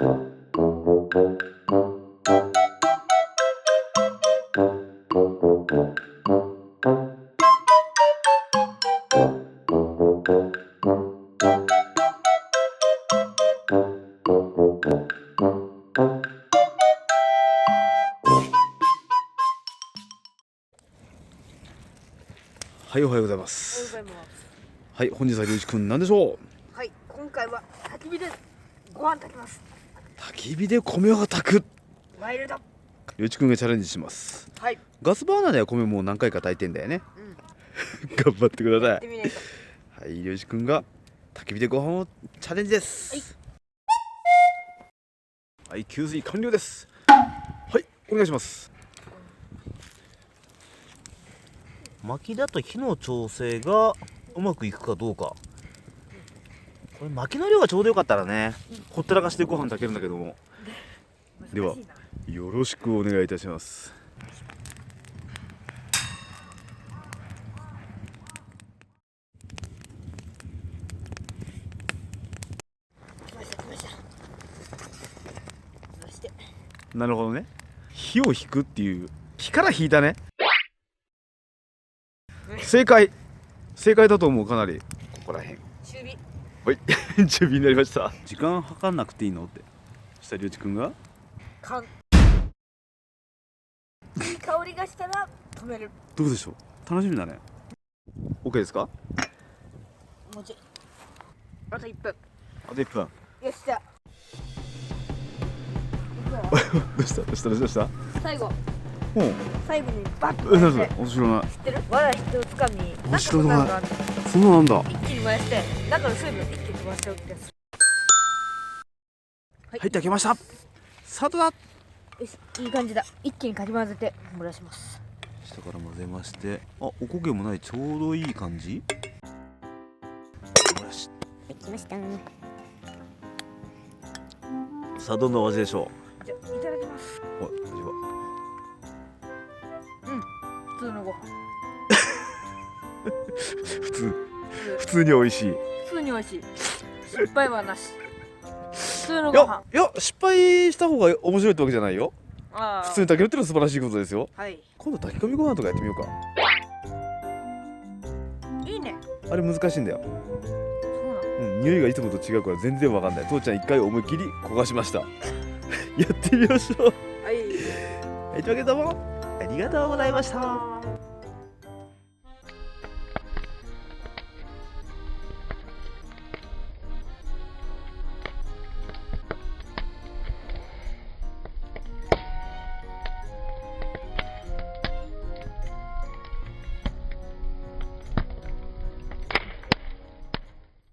はい、おはようございまおはようす。ございます。はい、本日はりゅうちくんなんでしょう。はい、今回は焚き火でご飯炊きます。焚き火で米を炊く。ワイルド。りゅうちくんがチャレンジします。はい。ガスバーナーでは米もう何回か炊いてんだよね。うん。頑張ってください。やってみないと。はい、りゅうちくんが焚き火でご飯をチャレンジです。はい、給水完了です。はい、お願いします。薪だと火の調整がうまくいくかどうか。これ薪の量がちょうどよかったらね、ほったらかしてご飯炊けるんだけども。では難しいな。よろしくお願いいたします。来ました来ました。そしてなるほどね。火を引くっていう、火から引いたね。正解だと思う。かなりここらへん。中火。はい準備になりました。時間計んなくていいのって。そしたらりゅうちくんが缶。いい香りがしたら止める。どうでしょう。楽しみだね。 OK ですか。もうちょい。あと1分。あと1分。よっしゃ。どうした最後もう最後にバッと何それ。燃やして。面白いな。知ってる？わら一つかみ。面白いななんかそうなんだ。一気に燃やして中の水分一気に飛ばしちゃうってやつ。はい、炊けました。スタートだ。よし、いい感じだ。一気にかき混ぜて蒸らします。下から混ぜまして、あ、おこげもない、ちょうどいい感じ。よし、できました。さあどんなお味でしょじゃあいただきます。う。お、味は普通のご飯。普通に美味しい。普通に美味しい。失敗はなし。普通のいやご飯。失敗した方が面白いってわけじゃないよ。ああ。普通に炊けるってのは素晴らしいことですよ。はい。今度炊き込みご飯とかやってみようか。いいね。あれ難しいんだよ。そうなの。匂いがいつもと違うから全然わかんない。父ちゃん一回思いっきり焦がしました。やってみましょう。はい。はい、というわけでどうもありがとうございました。